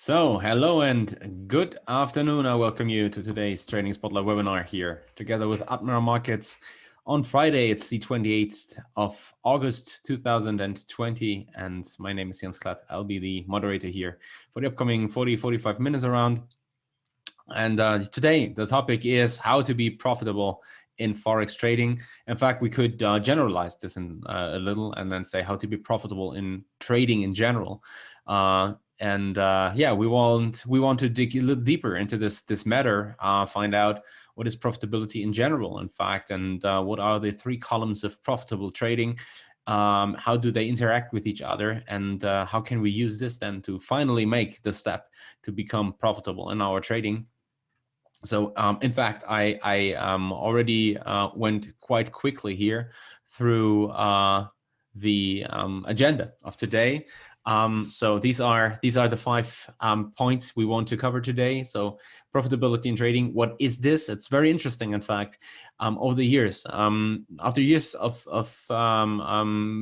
Hello and good afternoon. I welcome you to today's Trading Spotlight webinar here together with Admiral Markets on Friday. It's the 28th of August 2020, and my name is Jens Klatt. I'll be the moderator here for the upcoming 45 minutes around. And today the topic is how to be profitable in Forex trading. In fact, we could generalize this in a little and then say how to be profitable in trading in general. Yeah, we want to dig a little deeper into this matter, find out what is profitability in general, in fact, and what are the three columns of profitable trading. How do they interact with each other, and how can we use this then to finally make the step to become profitable in our trading? So in fact, I already went quite quickly here through the agenda of today. So these are the 5 points we want to cover today. So profitability in trading, what is this? It's very interesting, in fact, over the years. After years of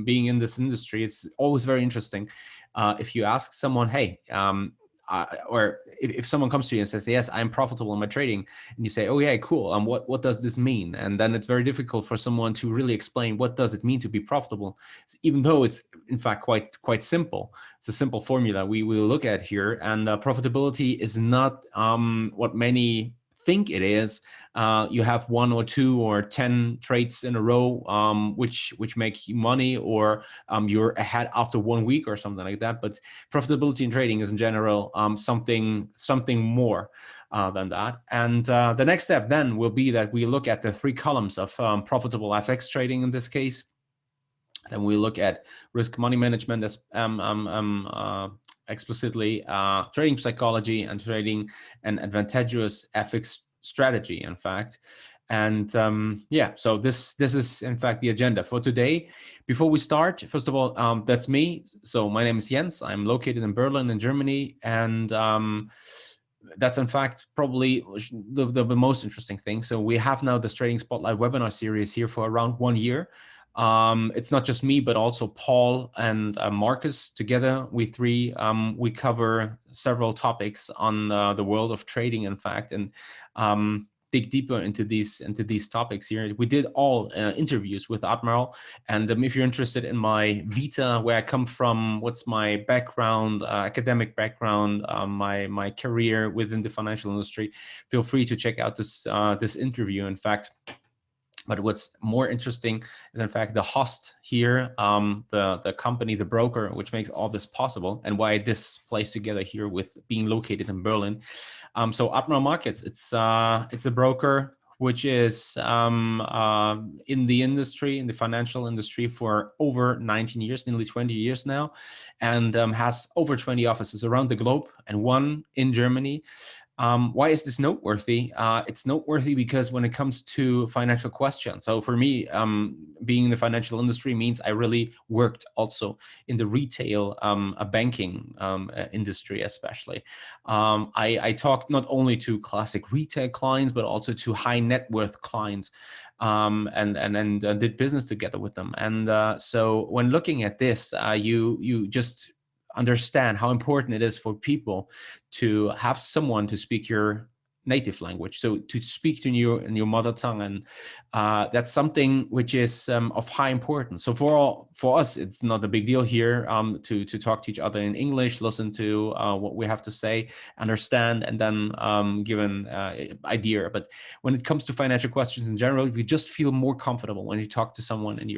being in this industry, it's always very interesting. If you ask someone, hey, or if someone comes to you and says, yes, I'm profitable in my trading, and you say, oh yeah, cool, what does this mean? And then it's very difficult for someone to really explain what does it mean to be profitable, even though it's in fact quite simple. It's a simple formula we will look at here, and profitability is not what many think it is. You have 1 or 2 or 10 trades in a row which make you money, or you're ahead after 1 week or something like that. But profitability in trading is in general something more than that. And the next step then will be that we look at the 3 columns of profitable FX trading in this case. Then we look at risk money management as explicitly, trading psychology, and trading an advantageous FX strategy, in fact. And yeah, so this is in fact the agenda for today. Before we start, first of all, that's me. So my name is Jens. I'm located in Berlin in Germany, and that's in fact probably the most interesting thing. So we have now this Trading Spotlight webinar series here for around 1 year. It's not just me, but also Paul and Marcus. Together, we 3, we cover several topics on the world of trading, in fact, and dig deeper into these topics here. We did all interviews with Admiral, and if you're interested in my vita, where I come from, what's my background, academic background, my career within the financial industry, feel free to check out this interview, in fact. But what's more interesting is, in fact, the host here, the company, the broker, which makes all this possible, and why this plays together here with being located in Berlin. So Admiral Markets, it's a broker which is in the industry, in the financial industry, for over 19 years, nearly 20 years now, and has over 20 offices around the globe and 1 in Germany. Why is this noteworthy? It's noteworthy because when it comes to financial questions, so for me, being in the financial industry means I really worked also in the retail banking industry, especially. I talked not only to classic retail clients, but also to high net worth clients, and did business together with them. And so when looking at this, you just understand how important it is for people to have someone to speak your native language, so to speak to you in your mother tongue, and that's something which is of high importance. So for us, it's not a big deal here to talk to each other in English, listen to what we have to say, understand, and then give an idea. But when it comes to financial questions in general, you just feel more comfortable when you talk to someone in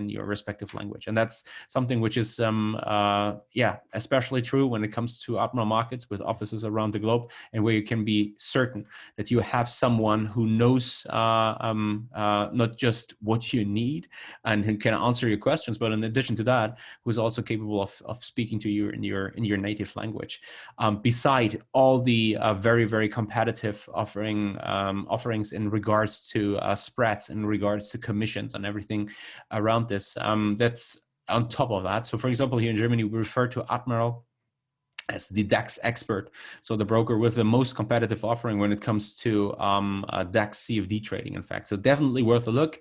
your respective language, and that's something which is yeah, especially true when it comes to Admiral Markets with offices around the globe, and where you can be certain that you have someone who knows not just what you need and who can answer your questions, but in addition to that, who is also capable of speaking to you in your native language. Beside all the very competitive offerings in regards to spreads, in regards to commissions and everything around this, that's on top of that. So for example, here in Germany, we refer to Admiral as the DAX expert, so the broker with the most competitive offering when it comes to DAX CFD trading, in fact. So definitely worth a look.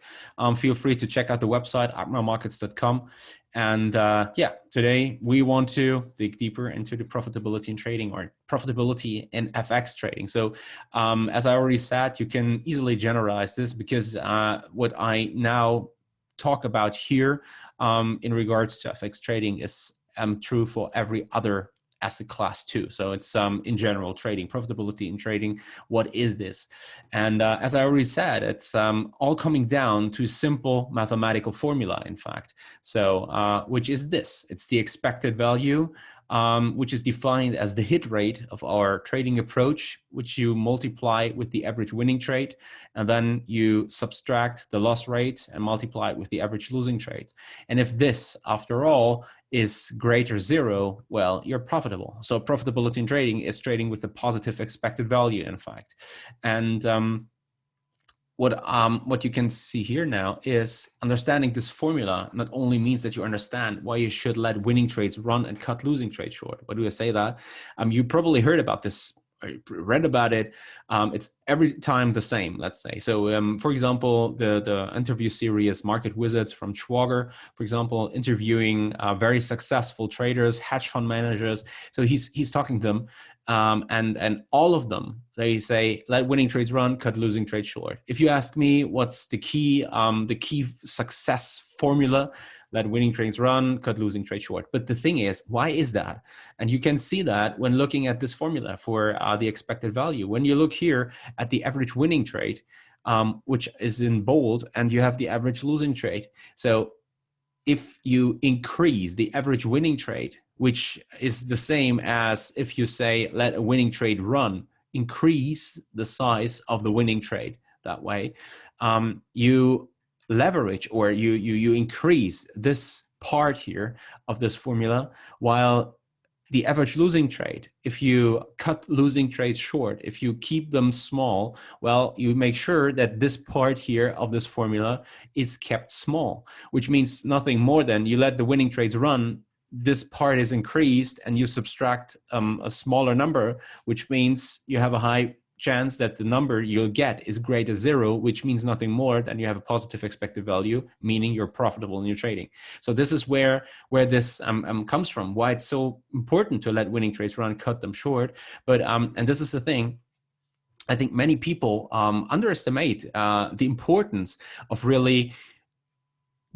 Feel free to check out the website, admiralmarkets.com. And yeah, today we want to dig deeper into the profitability in trading, or profitability in FX trading. So as I already said, you can easily generalize this, because what I now talk about here in regards to FX trading is true for every other asset class too. So it's in general trading, profitability in trading. What is this? And as I already said, it's all coming down to a simple mathematical formula, in fact. So which is this? It's the expected value, which is defined as the hit rate of our trading approach, which you multiply with the average winning trade, and then you subtract the loss rate and multiply it with the average losing trade. And if this, after all, is greater zero, well, you're profitable. So profitability in trading is trading with the positive expected value, in fact. And what you can see here now is understanding this formula not only means that you understand why you should let winning trades run and cut losing trades short. Why do I say that? You probably heard about this, read about it. It's every time the same, let's say. So for example, the interview series Market Wizards from Schwager, for example, interviewing very successful traders, hedge fund managers. So he's talking to them, and all of them, they say, let winning trades run, cut losing trades short. If you ask me what's the key success formula, let winning trades run, cut losing trades short. But the thing is, why is that? And you can see that when looking at this formula for the expected value. When you look here at the average winning trade, which is in bold, and you have the average losing trade. So if you increase the average winning trade, which is the same as if you say, let a winning trade run, increase the size of the winning trade that way, you leverage, or you increase this part here of this formula, while the average losing trade, if you cut losing trades short, if you keep them small, well, you make sure that this part here of this formula is kept small, which means nothing more than you let the winning trades run, this part is increased, and you subtract a smaller number, which means you have a high chance that the number you'll get is greater zero, which means nothing more than you have a positive expected value, meaning you're profitable in your trading. So this is where this comes from, why it's so important to let winning trades run, cut them short. But and this is the thing, I think many people underestimate the importance of really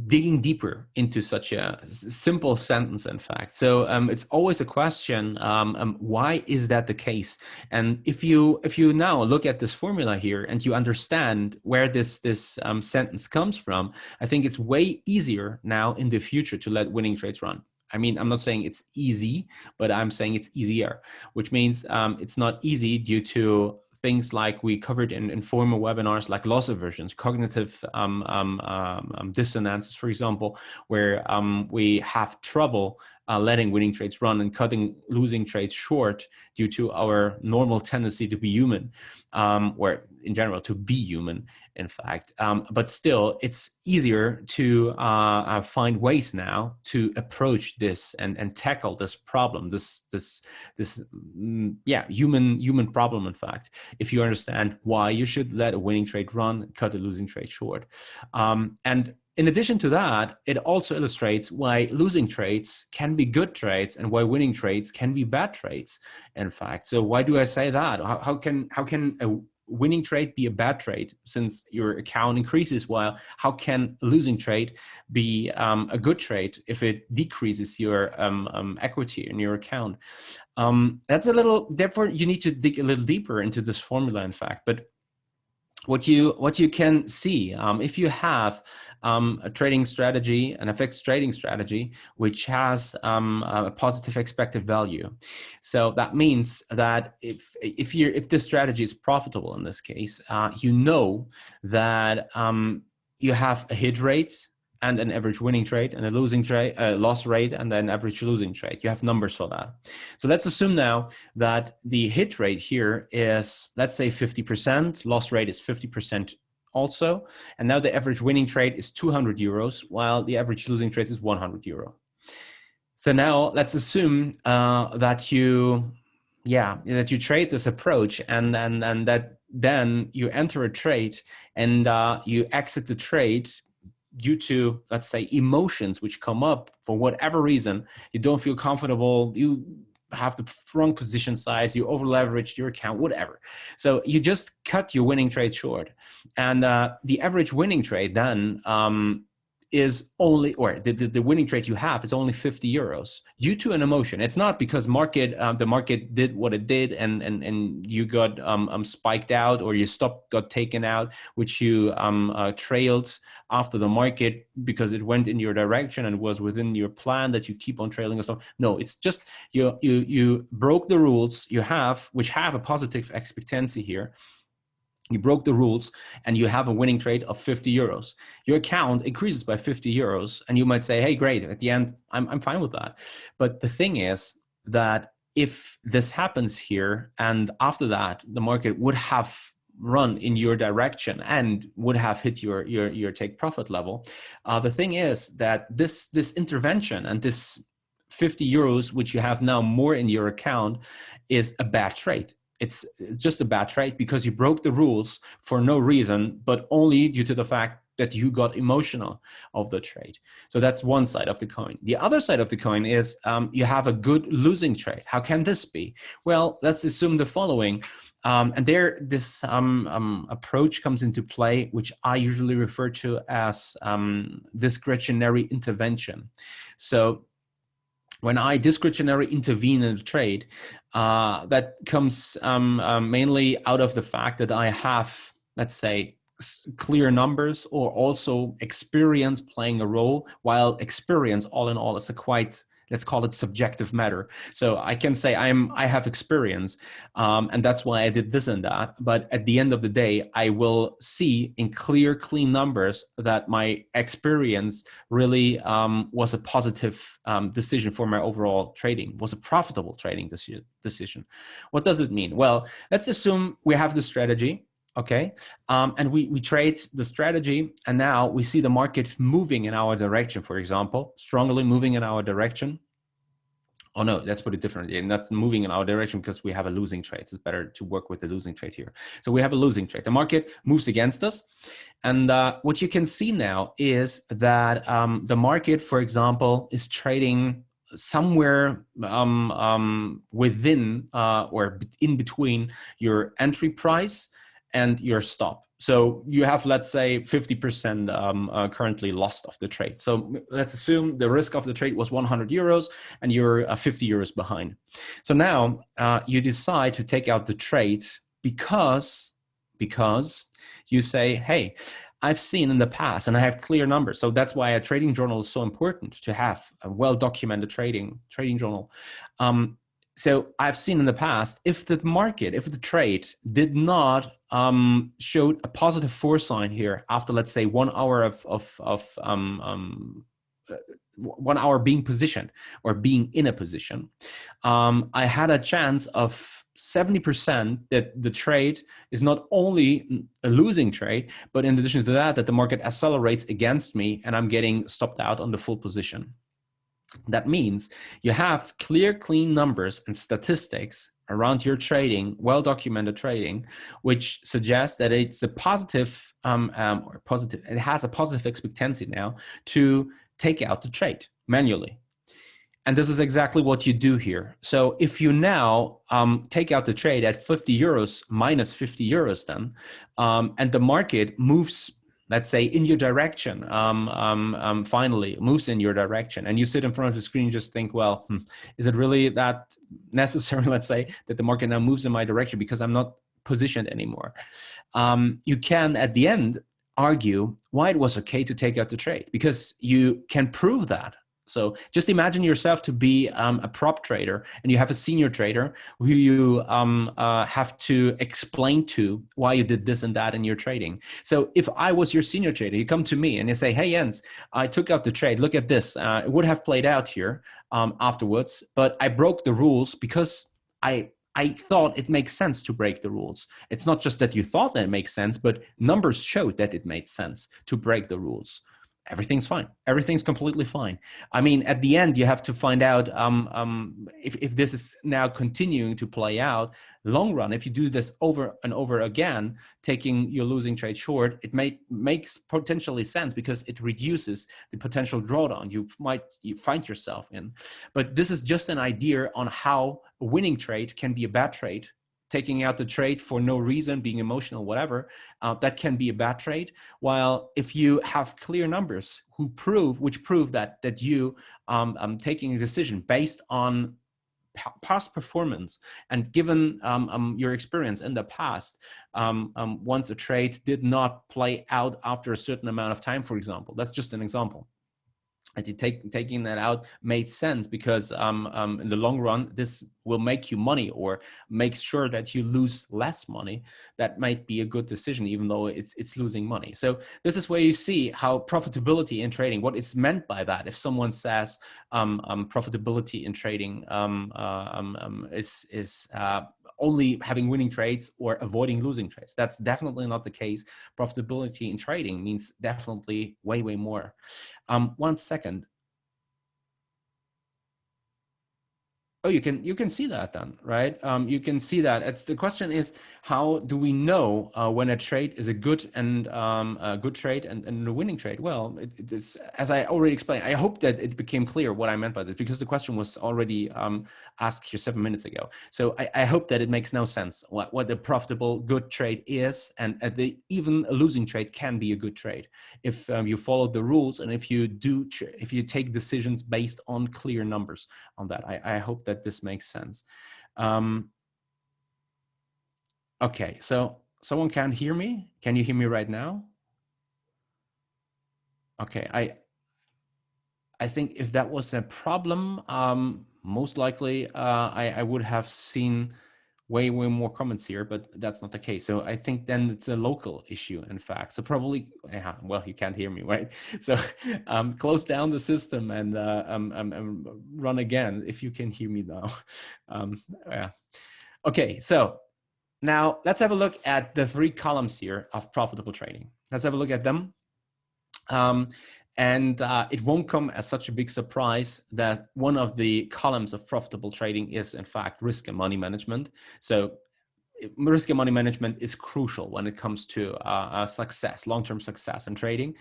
digging deeper into such a simple sentence, in fact. So it's always a question, why is that the case? And if you now look at this formula here and you understand where this sentence comes from, I think it's way easier now in the future to let winning trades run. I mean, I'm not saying it's easy, but I'm saying it's easier, which means it's not easy due to things like we covered in former webinars, like loss aversions, cognitive dissonances, for example, where we have trouble letting winning trades run and cutting losing trades short due to our normal tendency to be human, or in general to be human, in fact. But still, it's easier to find ways now to approach this and tackle this problem, this human problem, in fact, if you understand why you should let a winning trade run, cut a losing trade short. And in addition to that, it also illustrates why losing trades can be good trades and why winning trades can be bad trades, in fact. So why do I say that? How can a winning trade be a bad trade since your account increases, while how can a losing trade be a good trade if it decreases your equity in your account? That's a little, therefore you need to dig a little deeper into this formula, in fact. But what you can see, if you have a trading strategy, an FX trading strategy, which has a positive expected value, so that means that if this strategy is profitable in this case, you know that you have a hit rate and an average winning trade and a losing trade, loss rate, and then average losing trade. You have numbers for that. So let's assume now that the hit rate here is, let's say 50%, loss rate is 50% also. And now the average winning trade is 200 euros, while the average losing trade is 100 euro. So now let's assume that you trade this approach, and that then you enter a trade and you exit the trade due to, let's say, emotions which come up for whatever reason. You don't feel comfortable, you have the wrong position size, you over leveraged your account, whatever. So you just cut your winning trade short. And the average winning trade then is only, or the winning trade you have is only 50 euros due to an emotion. It's not because the market did what it did and you got spiked out, or your stop got taken out, which you trailed after the market because it went in your direction and was within your plan that you keep on trailing or stuff. No, it's just you broke the rules you have, which have a positive expectancy here. You broke the rules and you have a winning trade of 50 euros. Your account increases by 50 euros. And you might say, hey, great. At the end, I'm fine with that. But the thing is that if this happens here, and after that, the market would have run in your direction and would have hit your take profit level. The thing is that this intervention and this 50 euros, which you have now more in your account, is a bad trade. It's just a bad trade because you broke the rules for no reason, but only due to the fact that you got emotional of the trade. So that's one side of the coin. The other side of the coin is you have a good losing trade. How can this be? Well, let's assume the following. And there, this approach comes into play, which I usually refer to as discretionary intervention. So when I discretionary intervene in a trade, that comes mainly out of the fact that I have, let's say, clear numbers or also experience playing a role, while experience all in all is a quite, let's call it subjective matter. So I can say I have experience and that's why I did this and that. But at the end of the day, I will see in clear, clean numbers that my experience really was a positive decision for my overall trading, was a profitable trading decision. What does it mean? Well, let's assume we have the strategy. Okay, and we trade the strategy, and now we see the market moving in our direction, for example, strongly moving in our direction. Oh no, let's put it differently. And that's moving in our direction because we have a losing trade. It's better to work with the losing trade here. So we have a losing trade. The market moves against us. And what you can see now is that the market, for example, is trading somewhere within or in between your entry price and your stop. So you have, let's say, 50% currently lost of the trade. So let's assume the risk of the trade was 100 euros and you're 50 euros behind. So now you decide to take out the trade because you say, hey, I've seen in the past and I have clear numbers. So that's why a trading journal is so important, to have a well-documented trading journal. So I've seen in the past, if the trade did not show a positive foresign here after, let's say, 1 hour of 1 hour being positioned or being in a position, I had a chance of 70% that the trade is not only a losing trade, but in addition to that the market accelerates against me and I'm getting stopped out on the full position. That means you have clear, clean numbers and statistics around your trading, well-documented trading, which suggests that it's a positive, it has a positive expectancy now to take out the trade manually. And this is exactly what you do here. So if you now take out the trade at 50 euros minus 50 euros then, and the market moves, let's say, in your direction, finally moves in your direction, and you sit in front of the screen and just think, well, is it really that necessary, let's say, that the market now moves in my direction because I'm not positioned anymore? You can, at the end, argue why it was okay to take out the trade, because you can prove that. So just imagine yourself to be a prop trader, and you have a senior trader who you have to explain to why you did this and that in your trading. So if I was your senior trader, you come to me and you say, hey, Jens, I took out the trade. Look at this. It would have played out here afterwards, but I broke the rules because I thought it makes sense to break the rules. It's not just that you thought that it makes sense, but numbers showed that it made sense to break the rules. everything's fine. Everything's completely fine. I mean, at the end, you have to find out if this is now continuing to play out long run. If you do this over and over again, taking your losing trade short, it makes potentially sense because it reduces the potential drawdown you find yourself in. But this is just an idea on how a winning trade can be a bad trade. Taking out the trade for no reason, being emotional, whatever, that can be a bad trade. While if you have clear numbers which prove that you taking a decision based on past performance, and given your experience in the past, once a trade did not play out after a certain amount of time, for example, that's just an example. And you taking that out made sense because in the long run, this will make you money or make sure that you lose less money. That might be a good decision, even though it's losing money. So this is where you see how profitability in trading, what is meant by that. If someone says profitability in trading is only having winning trades or avoiding losing trades, that's definitely not the case. Profitability in trading means definitely way more. 1 second. Oh, you can see that then, right? You can see that. The question is, how do we know when a trade is a good trade and a winning trade? Well, it's, as I already explained. I hope that it became clear what I meant by this, because the question was already asked here 7 minutes ago. So I hope that it makes no sense what a profitable good trade is, and even a losing trade can be a good trade if you follow the rules and if you take decisions based on clear numbers on that. I hope that this makes sense. Okay, so someone can hear me? Can you hear me right now? Okay, I think if that was a problem, most likely I would have seen way more comments here, but that's not the case. So I think then it's a local issue, in fact. So probably, well, you can't hear me, right? So close down the system and run again if you can hear me now. Yeah. Okay, so now let's have a look at the 3 columns here of profitable trading. Let's have a look at them. And it won't come as such a big surprise that one of the columns of profitable trading is, in fact, risk and money management. So risk and money management is crucial when it comes to success, long-term success in trading.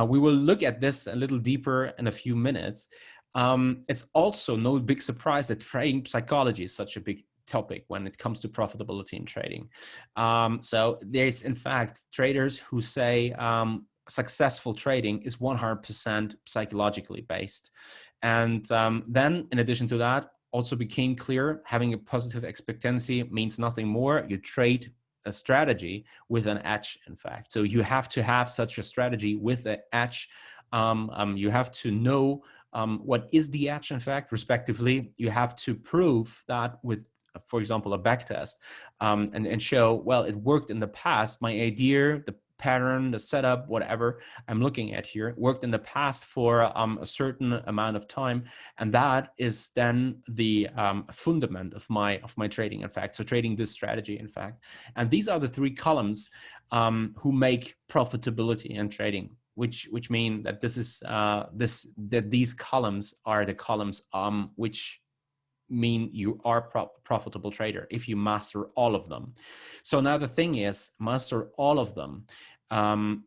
We will look at this a little deeper in a few minutes. It's also no big surprise that trading psychology is such a big topic when it comes to profitability in trading. So there's, in fact, traders who say successful trading is 100% psychologically based. And then, in addition to that, also became clear having a positive expectancy means nothing more. You trade a strategy with an edge, in fact. So you have to have such a strategy with an edge. You have to know what is the edge, in fact, respectively. You have to prove that with, for example, a backtest, and show, well, it worked in the past. My idea, the pattern, the setup, whatever I'm looking at here, worked in the past for a certain amount of time, and that is then the fundament of my trading, in fact. So trading this strategy, in fact, and these are the 3 columns who make profitability in trading, which mean that this is that these columns are the columns which mean you are profitable trader if you master all of them. So now the thing is, master all of them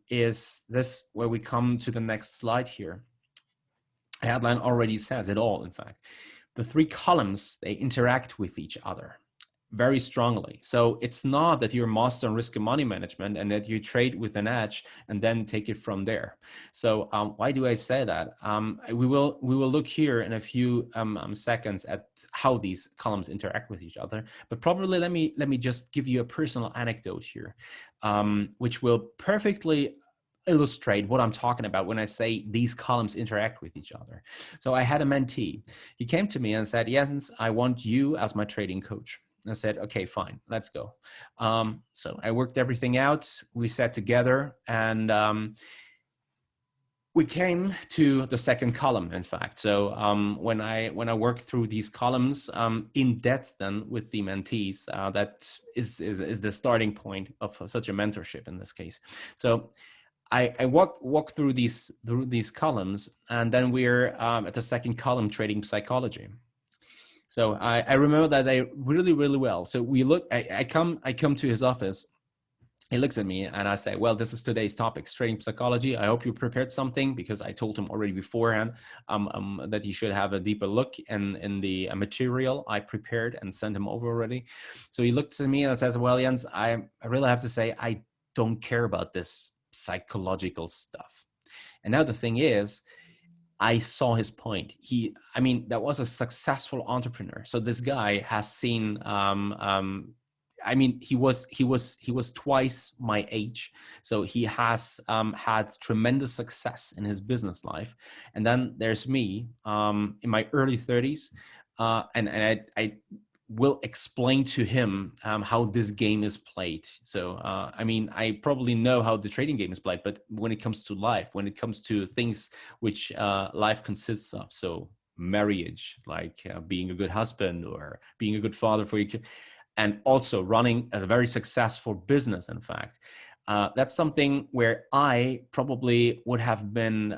is this where we come to the next slide here. The headline already says it all, in fact. The 3 columns, they interact with each other very strongly. So it's not that you're master on risk and money management and that you trade with an edge and then take it from there. So why do I say that? We will look here in a few seconds at how these columns interact with each other. But probably let me just give you a personal anecdote here, which will perfectly illustrate what I'm talking about when I say these columns interact with each other. So I had a mentee. He came to me and said, Jens, I want you as my trading coach. I said, okay, fine, let's go. So I worked everything out. We sat together and we came to the second column, in fact. So when I worked through these columns in depth then with the mentees, that is the starting point of such a mentorship in this case. So I walk through these columns, and then we're at the second column, trading psychology. So I remember that day really, really well. So we look. I come to his office. He looks at me and I say, well, this is today's topic, trading psychology. I hope you prepared something, because I told him already beforehand that he should have a deeper look in the material I prepared and sent him over already. So he looks at me and says, well, Jens, I really have to say, I don't care about this psychological stuff. And now the thing is, I saw his point. That was a successful entrepreneur. So this guy has seen, he was twice my age. So he has had tremendous success in his business life. And then there's me in my early 30s. And I will explain to him how this game is played. So, I probably know how the trading game is played, but when it comes to life, when it comes to things which life consists of, so marriage, like being a good husband or being a good father for your kid, and also running a very successful business, in fact, that's something where I probably would have been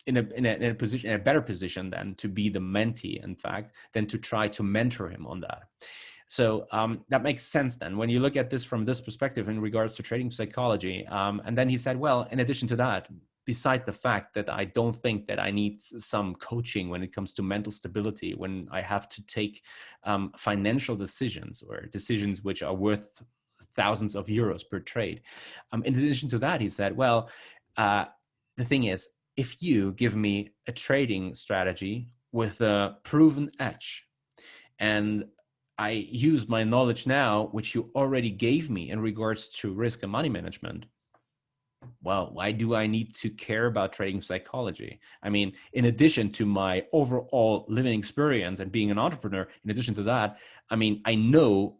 in a better position than to be the mentee, in fact, than to try to mentor him on that. So that makes sense then when you look at this from this perspective in regards to trading psychology. And then he said, well, in addition to that, beside the fact that I don't think that I need some coaching when it comes to mental stability, when I have to take financial decisions or decisions which are worth thousands of euros per trade. In addition to that, he said, well, the thing is, if you give me a trading strategy with a proven edge, and I use my knowledge now, which you already gave me in regards to risk and money management, well, why do I need to care about trading psychology? In addition to my overall living experience and being an entrepreneur, in addition to that, I know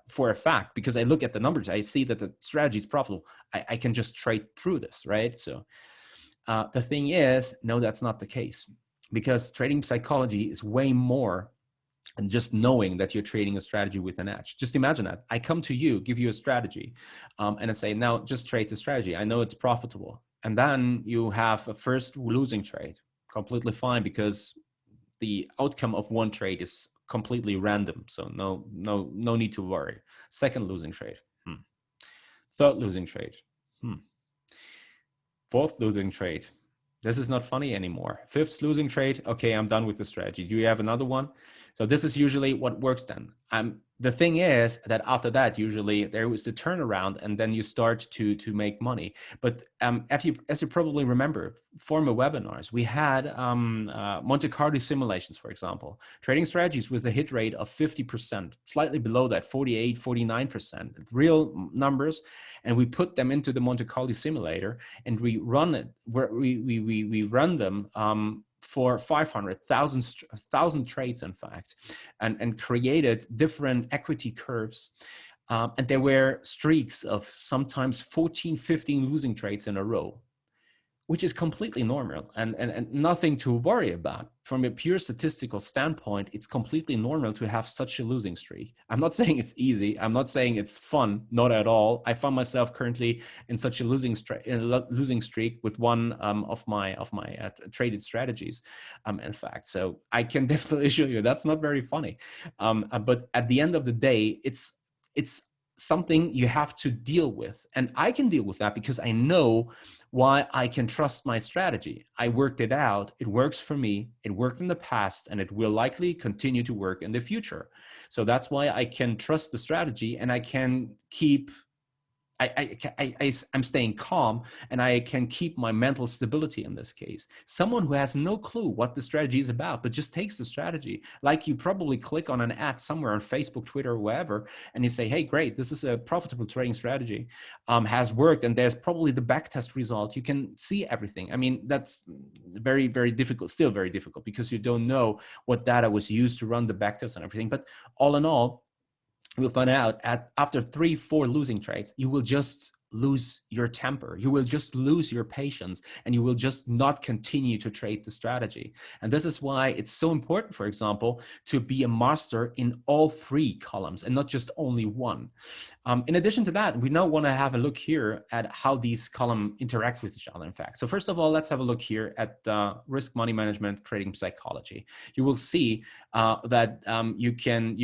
for a fact, because I look at the numbers, I see that the strategy is profitable. I can just trade through this, right? So the thing is, no, that's not the case, because trading psychology is way more than just knowing that you're trading a strategy with an edge. Just imagine that. I come to you, give you a strategy, and I say, now just trade the strategy. I know it's profitable. And then you have a first losing trade, completely fine, because the outcome of one trade is completely random. So no need to worry. Second losing trade. Third losing trade. Fourth losing trade. This is not funny anymore. Fifth losing trade. Okay, I'm done with the strategy. Do you have another one? So this is usually what works then. The thing is that after that, usually there was the turnaround, and then you start to make money. But as you probably remember, former webinars, we had Monte Carlo simulations, for example, trading strategies with a hit rate of 50%, slightly below that, 48, 49%, real numbers. And we put them into the Monte Carlo simulator, and we run it, where we run them for 500,000 trades, in fact, and created different equity curves. And there were streaks of sometimes 14, 15 losing trades in a row, which is completely normal and nothing to worry about. From a pure statistical standpoint, it's completely normal to have such a losing streak. I'm not saying it's easy. I'm not saying it's fun, not at all. I find myself currently in such a losing streak with one of my traded strategies, in fact. So I can definitely assure you that's not very funny. But at the end of the day, it's something you have to deal with. And I can deal with that because I know why I can trust my strategy. I worked it out. It works for me. It worked in the past, and it will likely continue to work in the future. So that's why I can trust the strategy, and I can keep I'm staying calm, and I can keep my mental stability in this case. Someone who has no clue what the strategy is about, but just takes the strategy, like you probably click on an ad somewhere on Facebook, Twitter, or wherever, and you say, hey, great, this is a profitable trading strategy, has worked, and there's probably the backtest result. You can see everything. That's very, very difficult, still very difficult, because you don't know what data was used to run the backtest and everything. But all in all, you'll find out after 3-4 losing trades, you will just lose your temper. You will just lose your patience, and you will just not continue to trade the strategy. And this is why it's so important, for example, to be a master in all three columns and not just only one. In addition to that, we now want to have a look here at how these columns interact with each other, in fact. So first of all, let's have a look here at risk, money management, trading psychology. You will see that you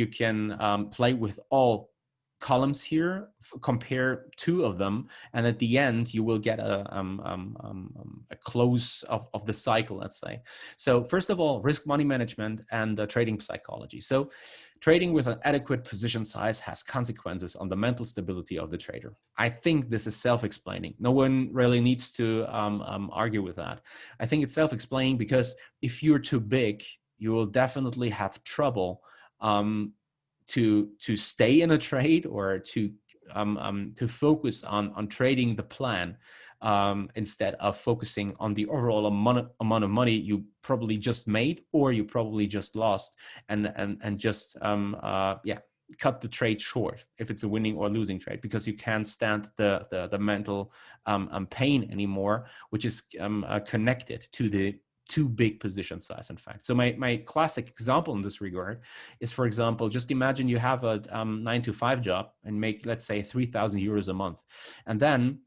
can play with all columns here, compare two of them, and at the end you will get a close of the cycle, let's say. So first of all, risk, money management, and trading psychology. So trading with an adequate position size has consequences on the mental stability of the trader. I think this is self-explaining. No one really needs to argue with that. I think it's self-explaining because if you're too big, you will definitely have trouble to stay in a trade, or to focus on trading the plan instead of focusing on the overall amount of money you probably just made, or you probably just lost, and just cut the trade short if it's a winning or losing trade, because you can't stand the mental pain anymore, which is connected to the too big position size, in fact. So my classic example in this regard is, for example, just imagine you have a 9-to-5 job and make, let's say, 3,000 euros a month, and then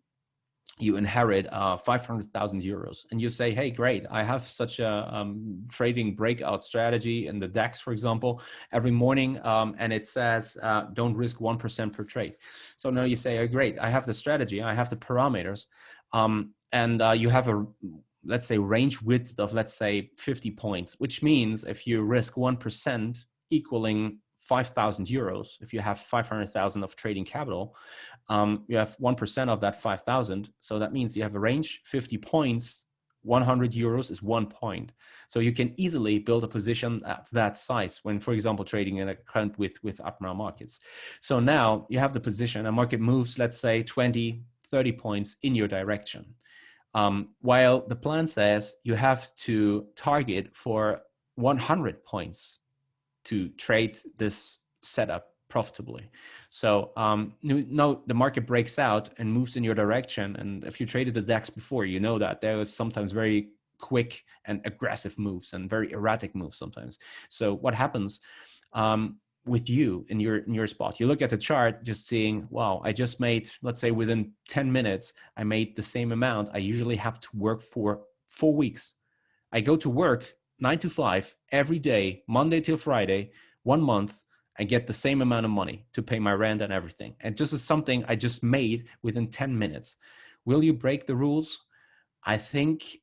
you inherit 500,000 euros, and you say, hey, great, I have such a trading breakout strategy in the DAX, for example, every morning, and it says don't risk 1% per trade. So now you say, oh, great, I have the strategy, I have the parameters, and you have a, let's say, range width of, let's say, 50 points, which means if you risk 1% equaling 5,000 euros, if you have 500,000 of trading capital, you have 1% of that 5,000. So that means you have a range, 50 points, 100 euros is 1 point. So you can easily build a position at that size when, for example, trading in a current with abnormal markets. So now you have the position, a market moves, let's say, 20, 30 points in your direction. While the plan says you have to target for 100 points to trade this setup profitably. So no, the market breaks out and moves in your direction. And if you traded the DAX before, you know that there was sometimes very quick and aggressive moves and very erratic moves sometimes. So what happens with you in your spot? You look at the chart, just seeing, wow, I just made, let's say, within 10 minutes, I made the same amount. I usually have to work for 4 weeks. I go to work 9 to 5 every day, Monday till Friday, 1 month, and get the same amount of money to pay my rent and everything. And this is something I just made within 10 minutes. Will you break the rules? I think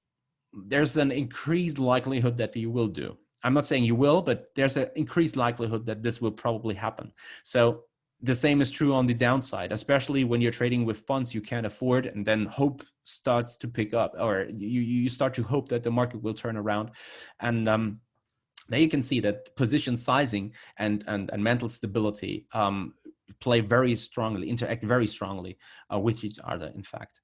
there's an increased likelihood that you will do. I'm not saying you will, but there's an increased likelihood that this will probably happen. So the same is true on the downside, especially when you're trading with funds you can't afford, and then hope starts to pick up, or you start to hope that the market will turn around. And there you can see that position sizing and mental stability play very strongly, interact very strongly with each other, in fact.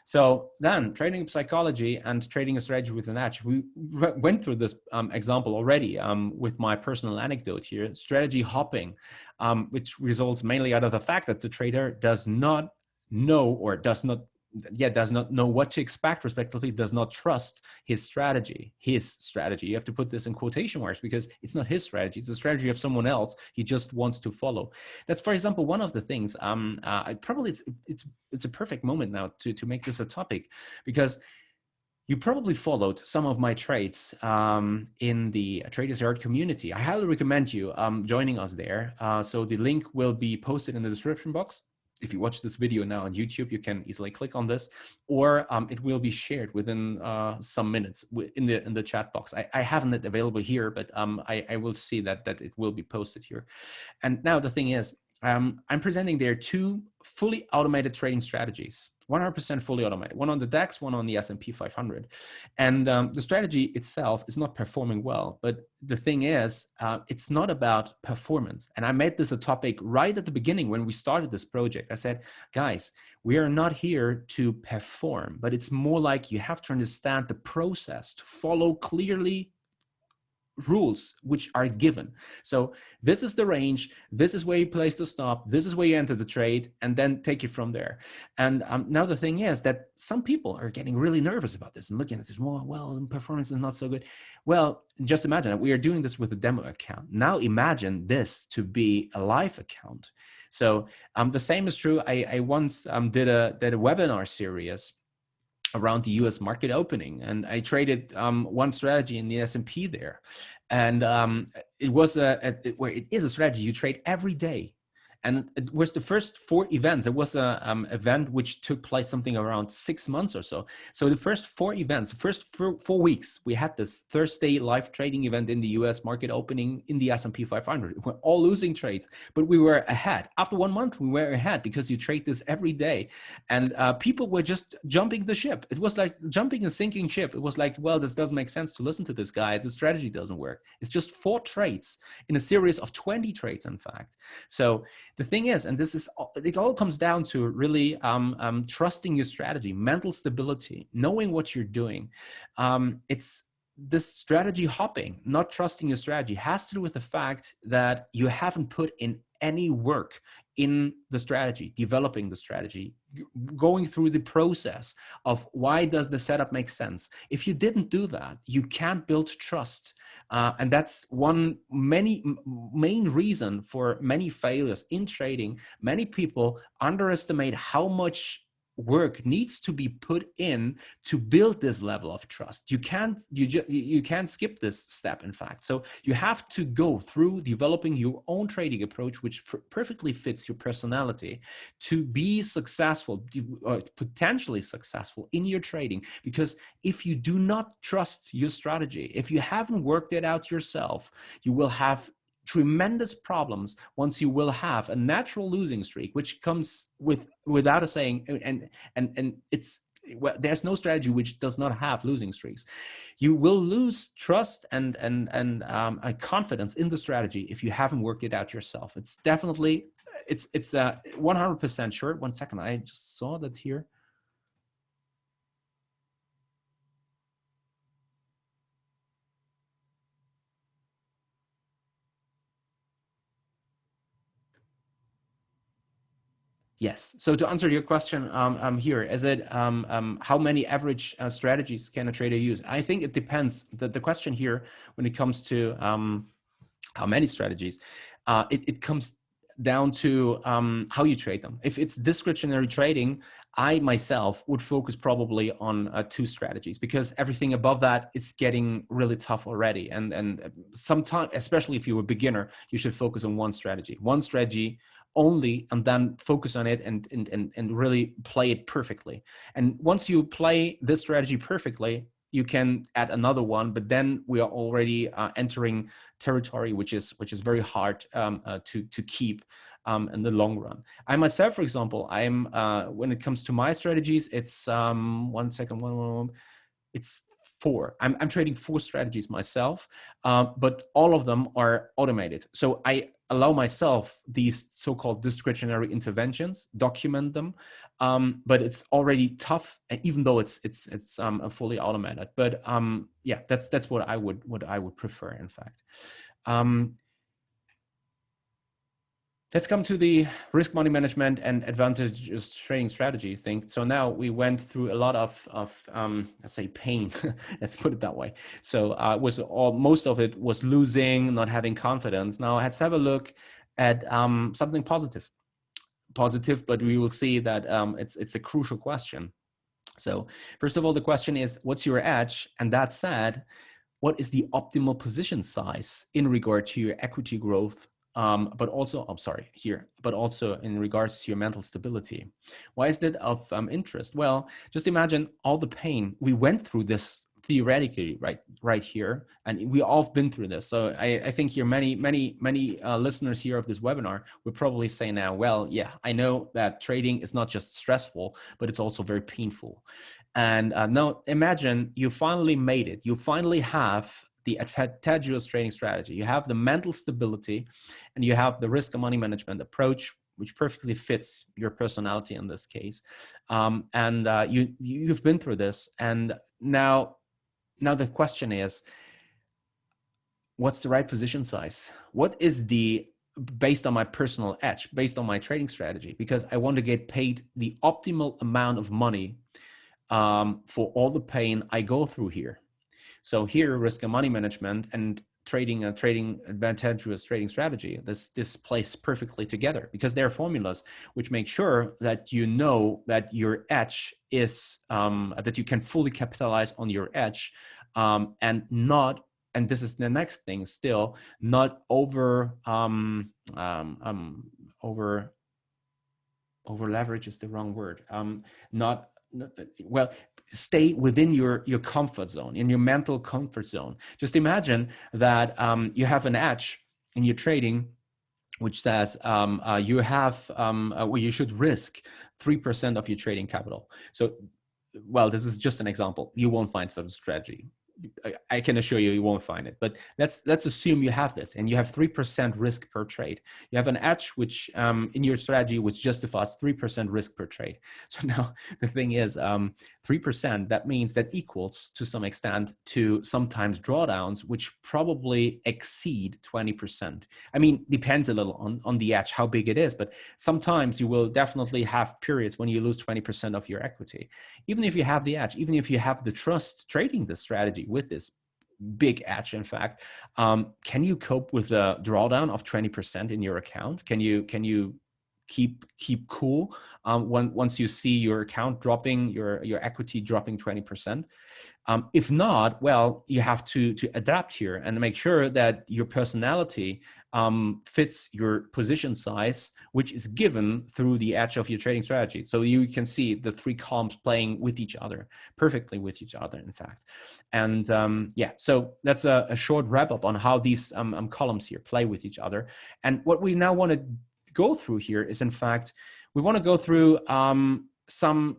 So then trading psychology and trading a strategy with an edge. We went through this example already with my personal anecdote here, strategy hopping, which results mainly out of the fact that the trader does not know, or does not know what to expect, respectively, does not trust his strategy. You have to put this in quotation marks, because it's not his strategy, it's the strategy of someone else he just wants to follow. That's, for example, one of the things, probably it's a perfect moment now to make this a topic, because you probably followed some of my trades in the Traders Yard community. I highly recommend you joining us there. So the link will be posted in the description box. If you watch this video now on YouTube, you can easily click on this, or it will be shared within some minutes in the chat box. I haven't it available here, but I will see that it will be posted here. And now the thing is, I'm presenting there 2 fully automated trading strategies, 100% fully automated, one on the DAX, one on the S&P 500. And the strategy itself is not performing well, but the thing is, it's not about performance. And I made this a topic right at the beginning when we started this project. I said, guys, we are not here to perform, but it's more like you have to understand the process, to follow clearly rules which are given. So this is the range, this is where you place the stop, this is where you enter the trade, and then take it from there. And now the thing is that some people are getting really nervous about this and looking at this, well, performance is not so good. Well, just imagine we are doing this with a demo account. Now imagine this to be a live account. So the same is true. I once did a webinar series around the US market opening, and I traded one strategy in the S&P there. And it was where it is a strategy you trade every day. And it was the first 4 events. It was a event which took place something around 6 months or so. So the first 4 events, the first 4 weeks, we had this Thursday live trading event in the US market opening in the S&P 500. We're all losing trades, but we were ahead. After 1 month, we were ahead because you trade this every day. And people were just jumping the ship. It was like jumping a sinking ship. It was like, well, this doesn't make sense to listen to this guy. The strategy doesn't work. It's just 4 trades in a series of 20 trades, in fact. So the thing is, and it all comes down to really trusting your strategy, mental stability, knowing what you're doing. It's this strategy hopping, not trusting your strategy, has to do with the fact that you haven't put in any work in the strategy, developing the strategy, going through the process of why does the setup make sense. If you didn't do that, you can't build trust. And that's one main reason for many failures in trading. Many people underestimate how much work needs to be put in to build this level of trust. You can't skip this step, in fact. So you have to go through developing your own trading approach, which perfectly fits your personality, to be successful, or potentially successful in your trading. Because if you do not trust your strategy, if you haven't worked it out yourself, you will have tremendous problems once you will have a natural losing streak, which comes without a saying, and it's, well, there's no strategy which does not have losing streaks. You will lose trust and confidence in the strategy if you haven't worked it out yourself. It's definitely, it's 100% sure. 1 second, I just saw that here. Yes. So to answer your question, here is it how many average strategies can a trader use? I think it depends. The question here, when it comes to how many strategies, it comes down to how you trade them. If it's discretionary trading, I myself would focus probably on 2 strategies, because everything above that is getting really tough already. And sometimes, especially if you're a beginner, you should focus on one strategy only, and then focus on it and really play it perfectly. And once you play this strategy perfectly, you can add another one, but then we are already entering territory which is very hard to keep in the long run. I myself, for example, I'm when it comes to my strategies, it's 1 second, it's 4. I'm trading 4 strategies myself, but all of them are automated. So I allow myself these so-called discretionary interventions, document them, but it's already tough, even though it's fully automated. But yeah, that's what I would prefer, in fact. Let's come to the risk money management and advantageous trading strategy thing. So now we went through a lot of let's say pain, let's put it that way. So most of it was losing, not having confidence. Now let's have a look at something positive, but we will see that it's a crucial question. So first of all, the question is, what's your edge? And that said, what is the optimal position size in regard to your equity growth? But also in regards to your mental stability. Why is that of interest? Well, just imagine all the pain we went through this theoretically right here, and we all have been through this. So I think here many listeners here of this webinar would probably say now, well, yeah, I know that trading is not just stressful, but it's also very painful. And now imagine you finally made it. You finally have the advantageous trading strategy. You have the mental stability, and you have the risk and money management approach, which perfectly fits your personality in this case. And you've been through this, and now the question is, what's the right position size? What is the, based on my personal edge, based on my trading strategy, because I want to get paid the optimal amount of money for all the pain I go through here. So here, risk and money management and trading advantageous trading strategy, this plays perfectly together, because there are formulas which make sure that you know that your edge is that you can fully capitalize on your edge, and not, and this is the next thing, still not over leverage is the wrong word. Not well, stay within your comfort zone, in your mental comfort zone. Just imagine that you have an edge in your trading, which says you have well, you should risk 3% of your trading capital. So, well, this is just an example. You won't find such a strategy. I can assure you, you won't find it. But let's assume you have this, and you have 3% risk per trade. You have an edge which, in your strategy, which justifies 3% risk per trade. So now the thing is, 3%. That means that equals to some extent to sometimes drawdowns which probably exceed 20%. I mean, depends a little on the edge, how big it is, but sometimes you will definitely have periods when you lose 20% of your equity. Even if you have the edge, even if you have the trust trading the strategy with this big edge, in fact, can you cope with a drawdown of 20% in your account? Can you keep cool once you see your account dropping, your equity dropping 20%? If not, well, you have to adapt here and make sure that your personality fits your position size, which is given through the edge of your trading strategy. So you can see the three columns playing with each other, perfectly with each other, in fact. And yeah, so that's a short wrap up on how these columns here play with each other. And what we now want to go through here is, in fact, we want to go through some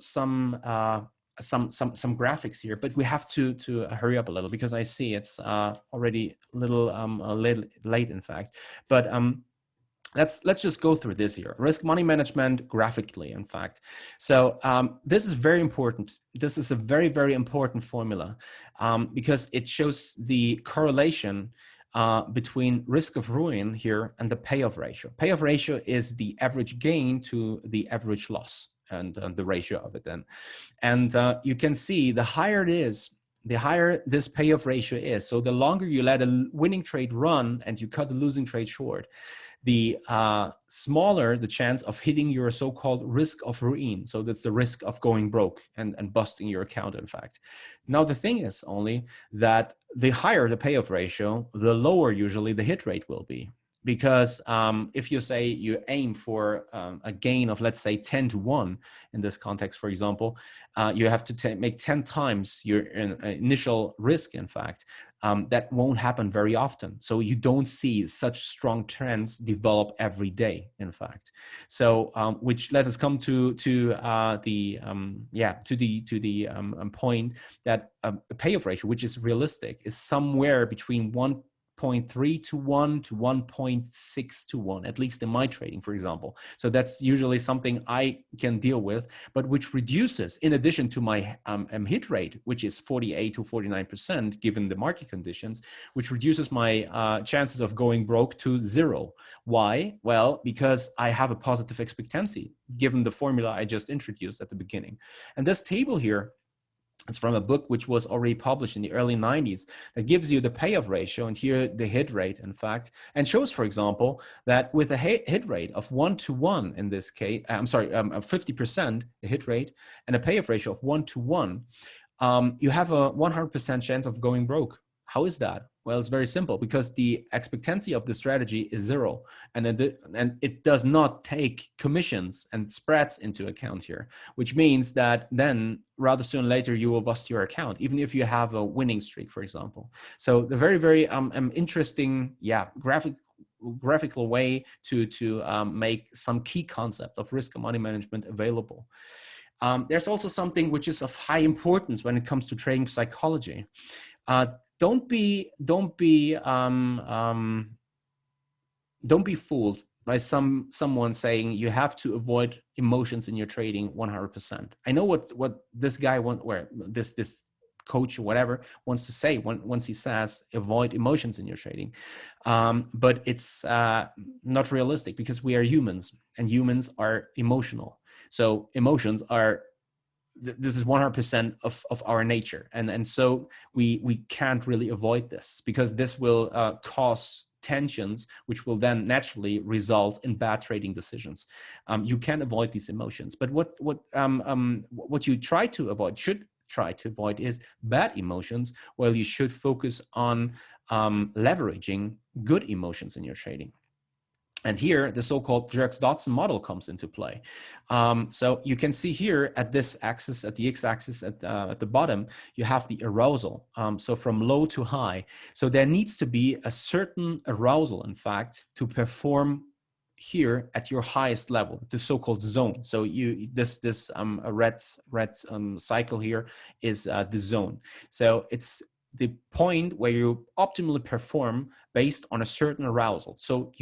graphics here, but we have to hurry up a little, because I see it's already a little late, in fact. But let's just go through this here. Risk money management graphically, in fact. So this is very important. This is a very, very important formula because it shows the correlation between risk of ruin here and the payoff ratio. Payoff ratio is the average gain to the average loss, and the ratio of it then. And you can see the higher it is, the higher this payoff ratio is. So the longer you let a winning trade run and you cut the losing trade short, the smaller the chance of hitting your so-called risk of ruin. So that's the risk of going broke and busting your account, in fact. Now, the thing is only that the higher the payoff ratio, the lower usually the hit rate will be. Because if you say you aim for a gain of, let's say, 10-1 in this context, for example, you have to make 10 times your initial risk, in fact. That won't happen very often. So you don't see such strong trends develop every day, in fact. So which let us come to the point that a payoff ratio, which is realistic, is somewhere between 1.3 to 1 to 1.6 to 1, at least in my trading, for example. So that's usually something I can deal with, but which reduces, in addition to my hit rate, which is 48 to 49%, given the market conditions, which reduces my chances of going broke to 0. Why? Well, because I have a positive expectancy, given the formula I just introduced at the beginning. And this table here, it's from a book which was already published in the early 90s that gives you the payoff ratio and here the hit rate, in fact, and shows, for example, that with a hit rate of 1-to-1 in this case, 50% hit rate and a payoff ratio of 1-to-1, you have a 100% chance of going broke. How is that? Well, it's very simple, because the expectancy of the strategy is 0, and it does not take commissions and spreads into account here, which means that then rather sooner or later you will bust your account, even if you have a winning streak, for example. So the very, very interesting, graphical way to make some key concept of risk and money management available. There's also something which is of high importance when it comes to trading psychology. Don't be fooled by someone saying you have to avoid emotions in your trading 100%. I know what this guy this coach or whatever wants to say once he says avoid emotions in your trading. But it's not realistic, because we are humans, and humans are emotional. So emotions are, this is 100% of our nature, and so we can't really avoid this, because this will cause tensions, which will then naturally result in bad trading decisions. You can avoid these emotions, but what you should try to avoid is bad emotions, while you should focus on leveraging good emotions in your trading. And here, the so-called Jerks-Dodson model comes into play. So you can see here at this axis, at the x-axis at the bottom, you have the arousal. So from low to high. So there needs to be a certain arousal, in fact, to perform here at your highest level, the so-called zone. So this red cycle here is the zone. So it's the point where you optimally perform based on a certain arousal. So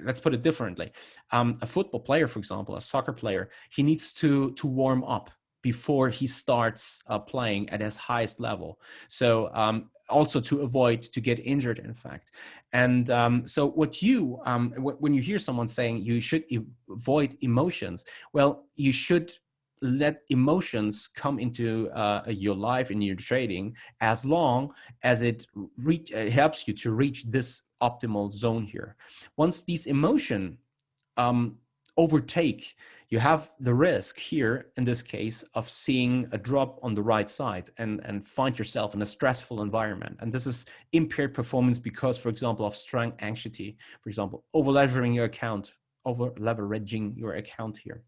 let's put it differently. A football player, for example, a soccer player, he needs to warm up before he starts playing at his highest level. So also to avoid to get injured, in fact. And so when you hear someone saying you should avoid emotions, well, you should let emotions come into your life in your trading, as long as it helps you to reach this optimal zone here. Once these emotions overtake, you have the risk here, in this case, of seeing a drop on the right side and find yourself in a stressful environment. And this is impaired performance because, for example, of strong anxiety, for example, over leveraging your account here,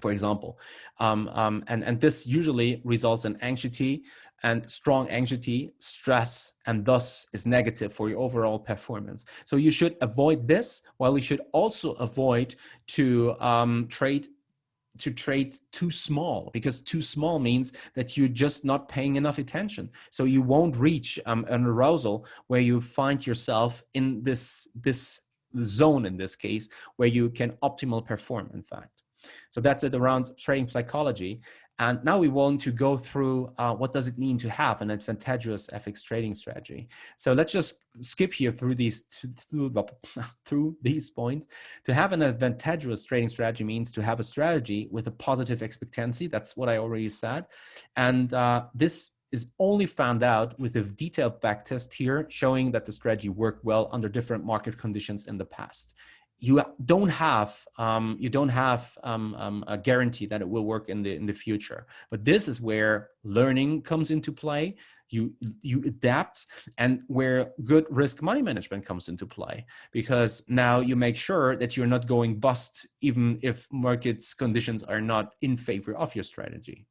for example. And this usually results in anxiety, and strong anxiety, stress, and thus is negative for your overall performance. So you should avoid this, while you should also avoid to trade too small, because too small means that you're just not paying enough attention. So you won't reach an arousal where you find yourself in this zone, in this case, where you can optimally perform, in fact. So that's it around trading psychology. And now we want to go through what does it mean to have an advantageous FX trading strategy. So let's just skip here through these points. To have an advantageous trading strategy means to have a strategy with a positive expectancy. That's what I already said. And this is only found out with a detailed backtest here, showing that the strategy worked well under different market conditions in the past. You don't have a guarantee that it will work in the future, but this is where learning comes into play. You adapt, and where good risk money management comes into play, because now you make sure that you're not going bust even if market conditions are not in favor of your strategy.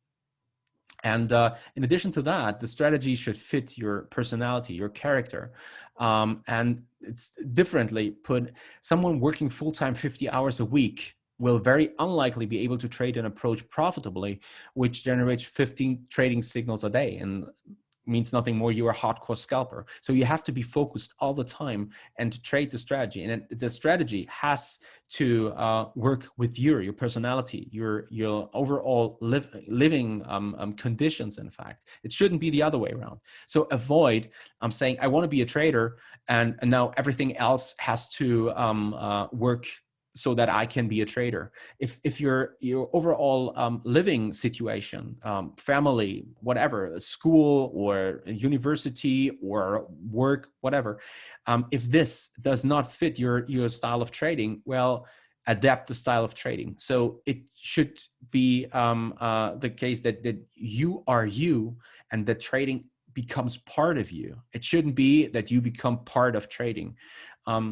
And in addition to that, the strategy should fit your personality, your character. And it's differently put, someone working full-time 50 hours a week will very unlikely be able to trade an approach profitably, which generates 15 trading signals a day, and means nothing more. You're a hardcore scalper. So you have to be focused all the time and to trade the strategy. And the strategy has to work with your personality, your overall living conditions, in fact. It shouldn't be the other way around. So avoid saying, I want to be a trader, and now everything else has to work so that I can be a trader. If your overall living situation, family, whatever, school or university or work, whatever, if this does not fit your style of trading, well, adapt the style of trading. So it should be the case that you are you, and that trading becomes part of you. It shouldn't be that you become part of trading.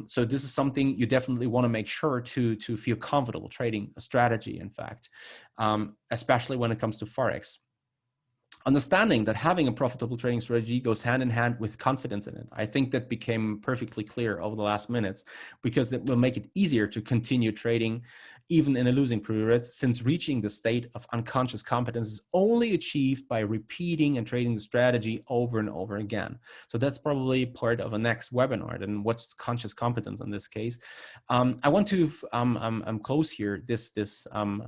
So this is something you definitely want to make sure to feel comfortable trading a strategy, in fact, especially when it comes to Forex. Understanding that having a profitable trading strategy goes hand in hand with confidence in it. I think that became perfectly clear over the last minutes, because it will make it easier to continue trading even in a losing period, since reaching the state of unconscious competence is only achieved by repeating and trading the strategy over and over again. So that's probably part of a next webinar. And what's conscious competence in this case? I want to close here this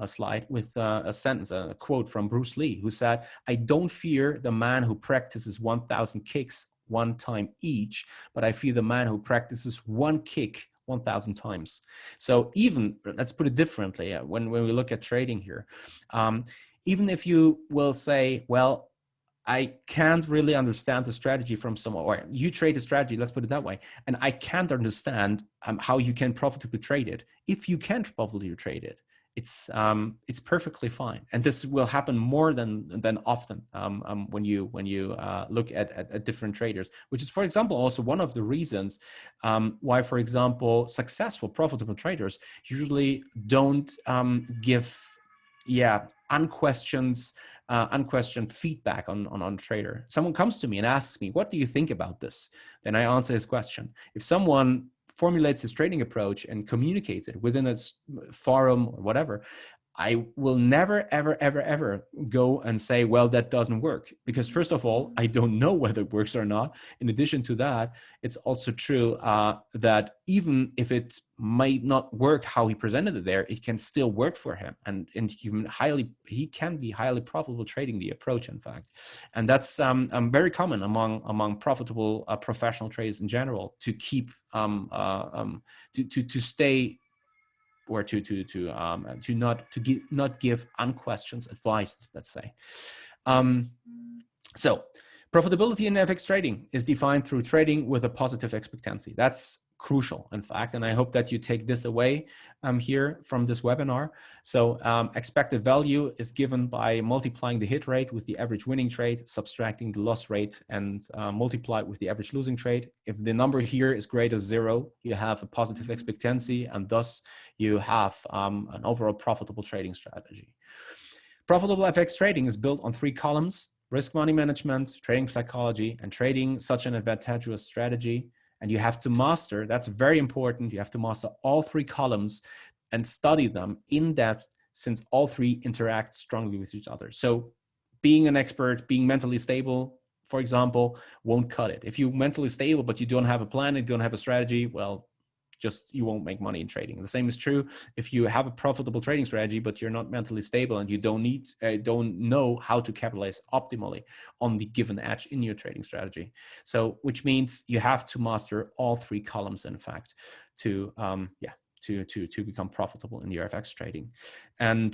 slide with a sentence, a quote from Bruce Lee, who said, "I don't fear the man who practices 1,000 kicks one time each, but I fear the man who practices one kick 1,000 times." So even, let's put it differently, when we look at trading here, even if you will say, well, I can't really understand the strategy from someone, or you trade a strategy, let's put it that way, and I can't understand how you can profitably trade it. If you can't profitably trade it, it's perfectly fine, and this will happen more than often when you look at different traders, which is, for example, also one of the reasons why, for example, successful profitable traders usually don't give unquestioned feedback on a trader. Someone comes to me and asks me, "What do you think about this?" Then I answer his question. If someone formulates his trading approach and communicates it within a forum or whatever, I will never, ever go and say, well, that doesn't work. Because first of all, I don't know whether it works or not. In addition to that, it's also true that even if it might not work how he presented it there, it can still work for him. And he can be highly profitable trading the approach, in fact. And that's very common among profitable professional traders in general, to keep, to stay, or to not give unquestioned advice, let's say. So profitability in FX trading is defined through trading with a positive expectancy. That's crucial, in fact, and I hope that you take this away here from this webinar. So expected value is given by multiplying the hit rate with the average winning trade, subtracting the loss rate, and multiply it with the average losing trade. If the number here is greater than 0, you have a positive expectancy, and thus you have an overall profitable trading strategy. Profitable FX trading is built on 3 columns: risk money management, trading psychology, and trading such an advantageous strategy. And you have to master, that's very important, you have to master all 3 columns and study them in depth, since all 3 interact strongly with each other. So being an expert, being mentally stable, for example, won't cut it. If you're mentally stable, but you don't have a plan, you don't have a strategy, well, you won't make money in trading. The same is true if you have a profitable trading strategy, but you're not mentally stable and you don't know how to capitalize optimally on the given edge in your trading strategy. So, which means you have to master all 3 columns, in fact, to become profitable in your FX trading. And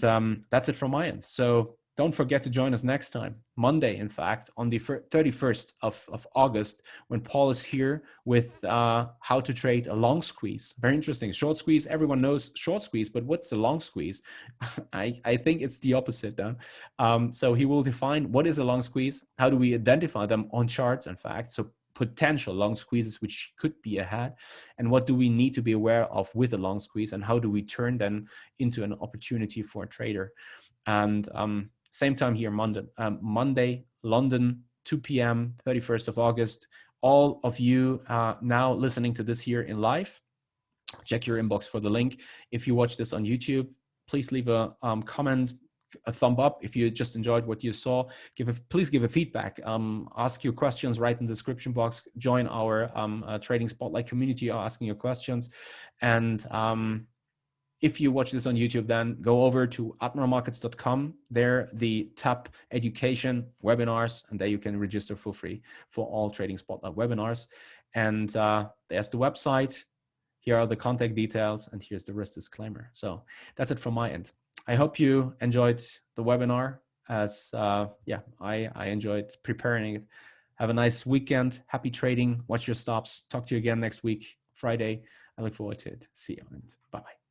that's it from my end. So don't forget to join us next time, Monday, in fact, on the 31st of August, when Paul is here with how to trade a long squeeze. Very interesting. Short squeeze, everyone knows short squeeze, but what's the long squeeze? I think it's the opposite. So he will define what is a long squeeze, how do we identify them on charts, in fact, so potential long squeezes which could be ahead, and what do we need to be aware of with a long squeeze, and how do we turn them into an opportunity for a trader. And same time here, Monday, London, 2 p.m., 31st of August. All of you now listening to this here in live, check your inbox for the link. If you watch this on YouTube, please leave a comment, a thumb up. If you just enjoyed what you saw, please give a feedback. Ask your questions right in the description box. Join our Trading Spotlight community asking your questions. And if you watch this on YouTube, then go over to admiralmarkets.com. There, the tab education webinars, and there you can register for free for all Trading Spotlight webinars. And there's the website. Here are the contact details, and here's the risk disclaimer. So that's it from my end. I hope you enjoyed the webinar, as I enjoyed preparing it. Have a nice weekend. Happy trading. Watch your stops. Talk to you again next week, Friday. I look forward to it. See you, and bye-bye.